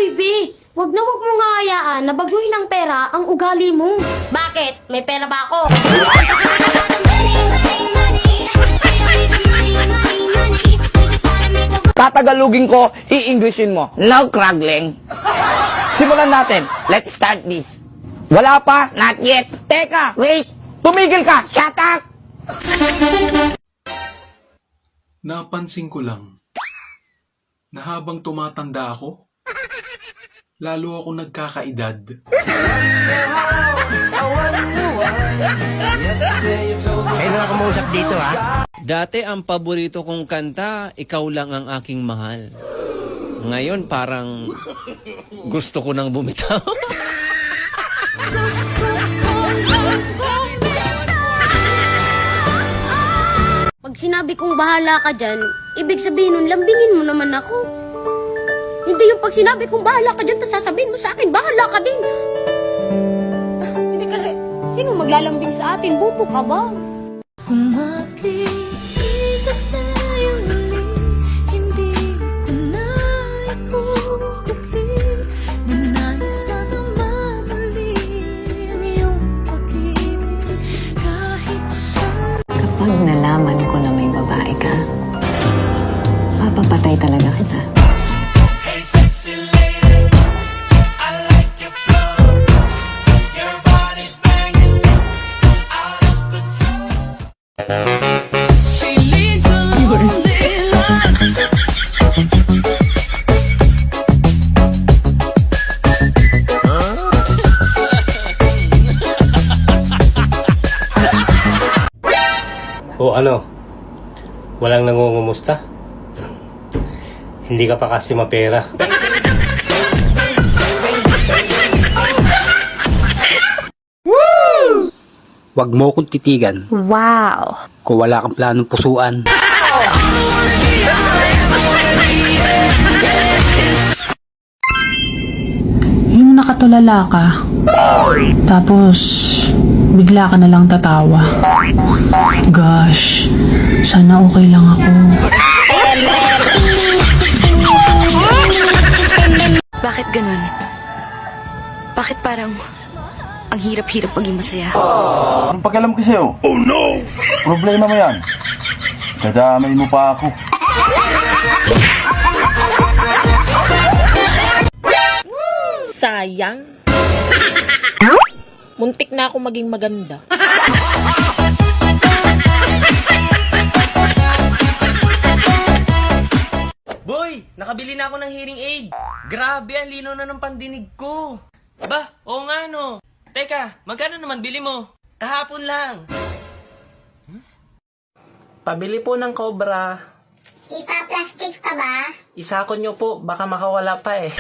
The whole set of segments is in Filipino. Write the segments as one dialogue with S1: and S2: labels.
S1: Uy, V, wag mo nga hayaan na baguhin ng pera ang ugali mo.
S2: Bakit? May pera ba ako?
S3: Tatagalugin ko, i-Englishin mo. No craggling. Simulan natin. Let's start this. Wala pa? Not yet. Teka, wait. Tumigil ka. Shut up.
S4: Napansin ko lang na habang tumatanda ako, lalo ako nagkakaedad.
S3: Kayo na kumuusap dito, ha?
S5: Dati ang paborito kong kanta, Ikaw Lang Ang Aking Mahal. Ngayon parang gusto ko nang bumitaw.
S1: Pag sinabi kong bahala ka dyan, ibig sabihin nun, lambingin mo naman ako. Hindi yung pag sinabi kong bahala ka dyan, tas sasabihin mo sa akin, bahala ka din. Hindi kasi, sino maglalambing sa atin? Bubo ka ba?
S6: Kung makikita tayo muli, hindi ko na ikukupli na nais matama muli ang iyong pag-ibig kahit saan.
S7: Kapag nalaman ko na may babae ka, papapatay talaga kita.
S8: O ano? Walang nangungumusta? Hindi ka pa kasi mapera.
S9: Huwag mo akong titigan.
S7: Wow!
S9: Kung wala kang planong pusuan.
S10: Yung nakatulala ka, tapos bigla ka na lang tatawa. Gosh, sana okay lang ako.
S6: Bakit ganun? Bakit parang ang hirap-hirap maging masaya?
S11: Anong pakialam ko sa'yo? Oh no! Problema mo yan. Kadamay mo pa ako.
S2: Sayang. Muntik na ako maging maganda.
S12: Boy, nakabili na ako ng hearing aid. Grabe, ang lino na ng pandinig ko. Ba, oo nga no. Teka, magkano naman bili mo? Kahapon lang.
S3: Pabili po ng Cobra.
S2: Ipa-plastic pa ba?
S3: Isakon nyo po, baka makawala pa eh.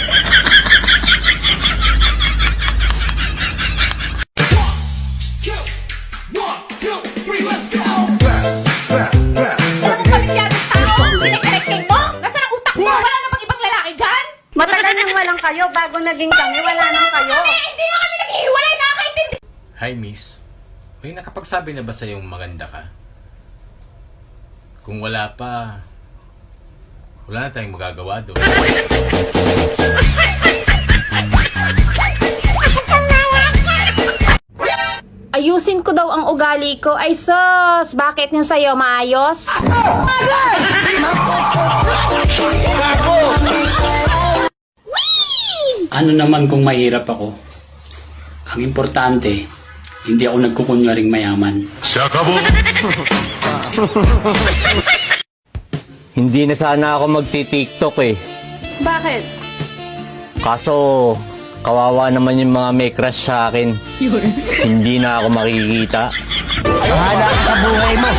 S1: Matagal nang walang kayo, bago naging kami, wala nang kayo.
S2: Hindi na kami naghihiwalay, nakakaintindi.
S13: Hi, miss. May nakapagsabi na ba sa'yong maganda ka? Kung wala pa, wala na tayong magagawa doon.
S2: Ayusin ko daw ang ugali ko. Ay sus, bakit yung sayo maayos?
S9: Ano naman kung mahirap ako? Ang importante, hindi ako nagkukunyaring mayaman.
S8: Hindi na sana ako magti-TikTok eh.
S2: Bakit?
S8: Kaso, kawawa naman yung mga may crush sa akin. Hindi na ako makikita.
S3: Bahala ka sa buhay mo.